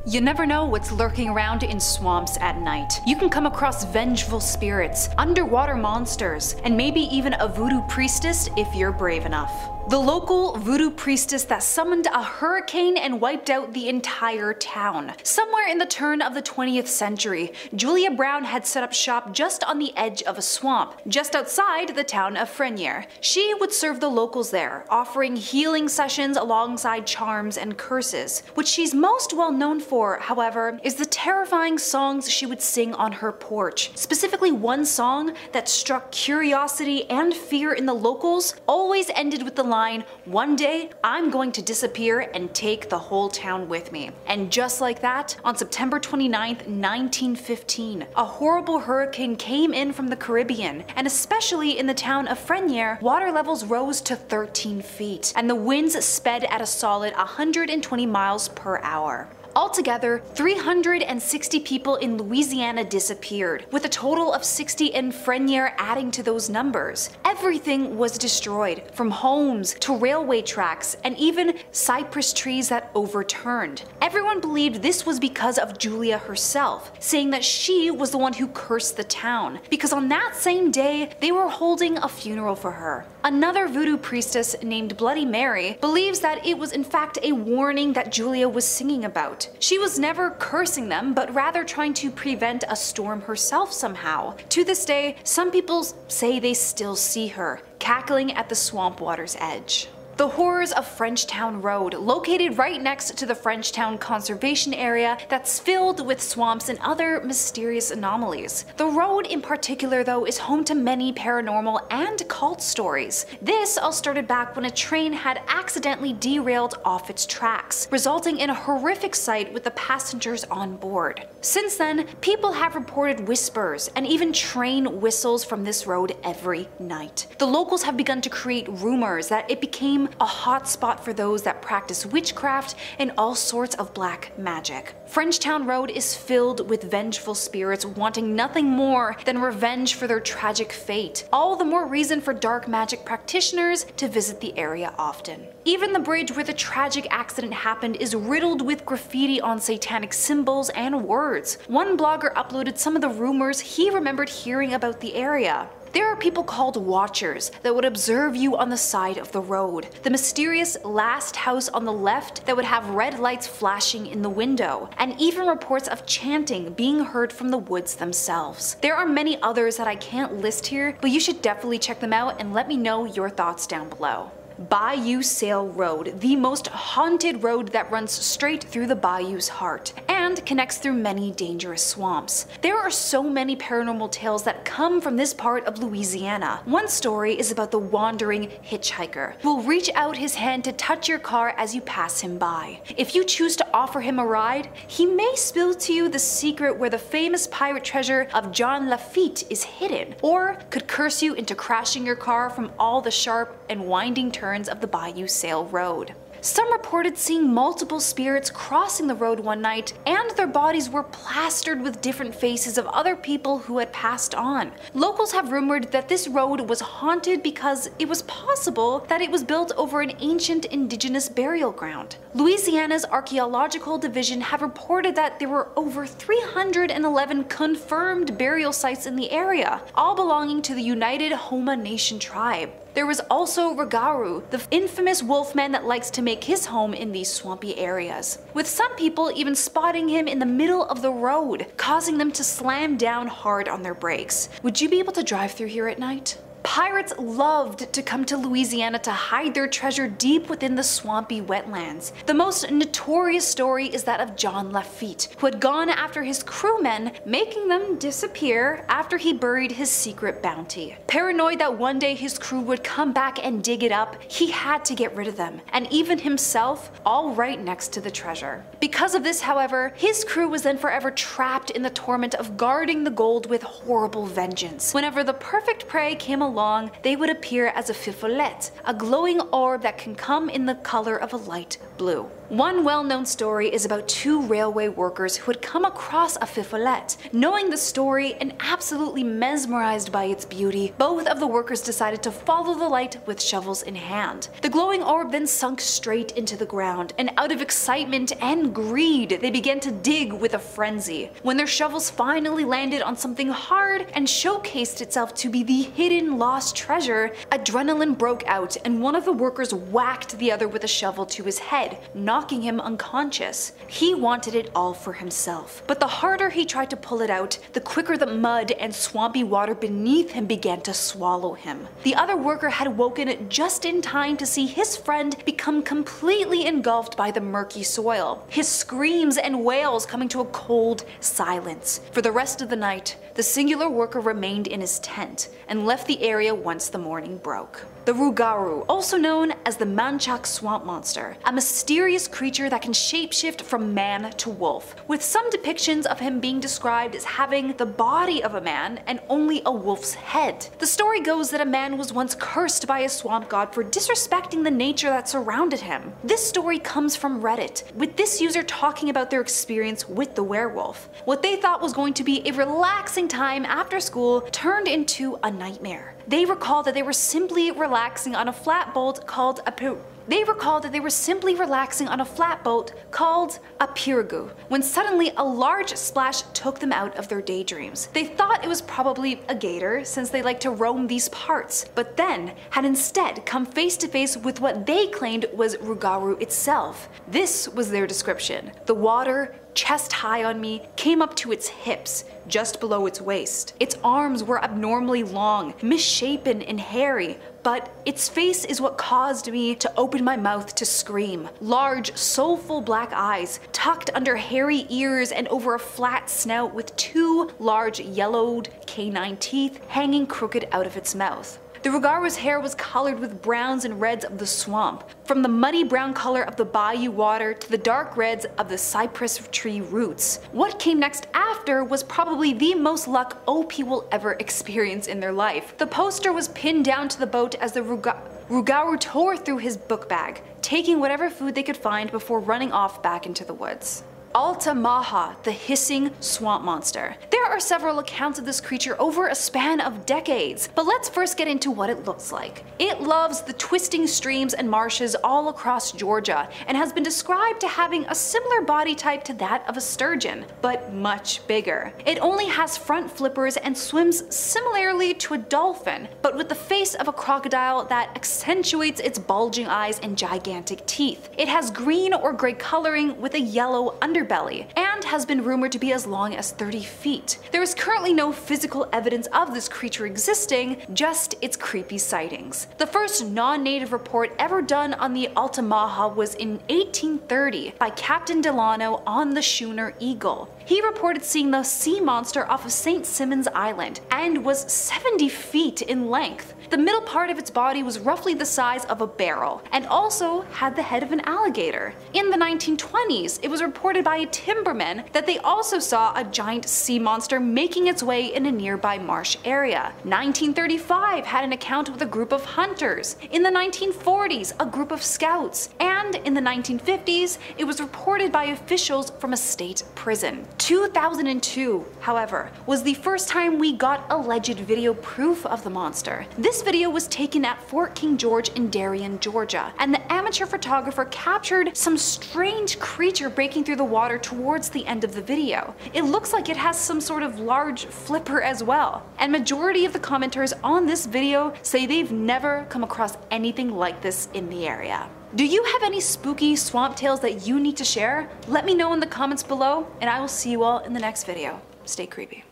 You never know what's lurking around in swamps at night. You can come across vengeful spirits, underwater monsters, and maybe even a voodoo priestess if you're brave enough. The local voodoo priestess that summoned a hurricane and wiped out the entire town. Somewhere in the turn of the 20th century, Julia Brown had set up shop just on the edge of a swamp, just outside the town of Frenier. She would serve the locals there, offering healing sessions alongside charms and curses. What she's most well known for, however, is the terrifying songs she would sing on her porch. Specifically one song that struck curiosity and fear in the locals always ended with the line, "One day, I'm going to disappear and take the whole town with me." And just like that, on September 29th, 1915, a horrible hurricane came in from the Caribbean, and especially in the town of Frenier, water levels rose to 13 feet, and the winds sped at a solid 120 miles per hour. Altogether, 360 people in Louisiana disappeared, with a total of 60 in Frenier adding to those numbers. Everything was destroyed, from homes to railway tracks and even cypress trees that overturned. Everyone believed this was because of Julia herself, saying that she was the one who cursed the town, because on that same day they were holding a funeral for her. Another voodoo priestess named Bloody Mary believes that it was in fact a warning that Julia was singing about. She was never cursing them, but rather trying to prevent a storm herself somehow. To this day, some people say they still see her, cackling at the swamp water's edge. The horrors of Frenchtown Road, located right next to the Frenchtown Conservation Area that's filled with swamps and other mysterious anomalies. The road in particular though is home to many paranormal and cult stories. This all started back when a train had accidentally derailed off its tracks, resulting in a horrific sight with the passengers on board. Since then, people have reported whispers and even train whistles from this road every night. The locals have begun to create rumors that it became a hot spot for those that practice witchcraft and all sorts of black magic. Frenchtown Road is filled with vengeful spirits wanting nothing more than revenge for their tragic fate. All the more reason for dark magic practitioners to visit the area often. Even the bridge where the tragic accident happened is riddled with graffiti on satanic symbols and words. One blogger uploaded some of the rumors he remembered hearing about the area. There are people called watchers that would observe you on the side of the road. The mysterious last house on the left that would have red lights flashing in the window, and even reports of chanting being heard from the woods themselves. There are many others that I can't list here, but you should definitely check them out and let me know your thoughts down below. Bayou Sail Road, the most haunted road that runs straight through the bayou's heart and connects through many dangerous swamps. There are so many paranormal tales that come from this part of Louisiana. One story is about the wandering hitchhiker who will reach out his hand to touch your car as you pass him by. If you choose to offer him a ride, he may spill to you the secret where the famous pirate treasure of John Lafitte is hidden, or could curse you into crashing your car from all the sharp and winding turns of the Bayou Sail Road. Some reported seeing multiple spirits crossing the road one night, and their bodies were plastered with different faces of other people who had passed on. Locals have rumored that this road was haunted because it was possible that it was built over an ancient indigenous burial ground. Louisiana's Archaeological Division have reported that there were over 311 confirmed burial sites in the area, all belonging to the United Homa Nation tribe. There was also Rougarou, the infamous wolfman that likes to make his home in these swampy areas, with some people even spotting him in the middle of the road, causing them to slam down hard on their brakes. Would you be able to drive through here at night? Pirates loved to come to Louisiana to hide their treasure deep within the swampy wetlands. The most notorious story is that of John Lafitte, who had gone after his crewmen, making them disappear after he buried his secret bounty. Paranoid that one day his crew would come back and dig it up, he had to get rid of them, and even himself, all right next to the treasure. Because of this, however, his crew was then forever trapped in the torment of guarding the gold with horrible vengeance. Whenever the perfect prey came along, they would appear as a Fifolet, a glowing orb that can come in the color of a light blue. One well-known story is about two railway workers who had come across a Fifolet. Knowing the story and absolutely mesmerized by its beauty, both of the workers decided to follow the light with shovels in hand. The glowing orb then sunk straight into the ground, and out of excitement and greed, they began to dig with a frenzy. When their shovels finally landed on something hard and showcased itself to be the hidden lost treasure, adrenaline broke out and one of the workers whacked the other with a shovel to his head, knocking him unconscious. He wanted it all for himself, but the harder he tried to pull it out, the quicker the mud and swampy water beneath him began to swallow him. The other worker had woken just in time to see his friend become completely engulfed by the murky soil, his screams and wails coming to a cold silence. For the rest of the night, the singular worker remained in his tent and left the area once the morning broke. The Rougarou, also known as the Manchac swamp monster, a mysterious creature that can shapeshift from man to wolf, with some depictions of him being described as having the body of a man and only a wolf's head. The story goes that a man was once cursed by a swamp god for disrespecting the nature that surrounded him. This story comes from Reddit, with this user talking about their experience with the werewolf. What they thought was going to be a relaxing time after school turned into a nightmare. They recall that they were simply relaxing on a flatboat called a Rougarou, when suddenly a large splash took them out of their daydreams. They thought it was probably a gator, since they like to roam these parts, but then had instead come face to face with what they claimed was Rougarou itself. This was their description: the water, chest high on me, came up to its hips, just below its waist. Its arms were abnormally long, misshapen and hairy, but its face is what caused me to open my mouth to scream. Large, soulful black eyes, tucked under hairy ears and over a flat snout with two large yellowed canine teeth hanging crooked out of its mouth. The Rougarou's hair was colored with browns and reds of the swamp, from the muddy brown color of the Bayou water to the dark reds of the cypress tree roots. What came next after was probably the most luck OP will ever experience in their life. The poster was pinned down to the boat as the Rougarou tore through his book bag, taking whatever food they could find before running off back into the woods. Altamaha, the hissing swamp monster. There are several accounts of this creature over a span of decades, but let's first get into what it looks like. It loves the twisting streams and marshes all across Georgia and has been described to having a similar body type to that of a sturgeon, but much bigger. It only has front flippers and swims similarly to a dolphin, but with the face of a crocodile that accentuates its bulging eyes and gigantic teeth. It has green or gray coloring with a yellow underbelly, and has been rumored to be as long as 30 feet. There is currently no physical evidence of this creature existing, just its creepy sightings. The first non-native report ever done on the Altamaha was in 1830 by Captain Delano on the schooner Eagle. He reported seeing the sea monster off of St. Simons Island and was 70 feet in length. The middle part of its body was roughly the size of a barrel and also had the head of an alligator. In the 1920s, it was reported by a timberman that they also saw a giant sea monster making its way in a nearby marsh area. 1935 had an account with a group of hunters. In the 1940s, a group of scouts. And in the 1950s, it was reported by officials from a state prison. 2002, however, was the first time we got alleged video proof of the monster. This video was taken at Fort King George in Darien, Georgia, and the amateur photographer captured some strange creature breaking through the water towards the end of the video. It looks like it has some sort of large flipper as well, and majority of the commenters on this video say they've never come across anything like this in the area. Do you have any spooky swamp tales that you need to share? Let me know in the comments below, and I will see you all in the next video. Stay creepy.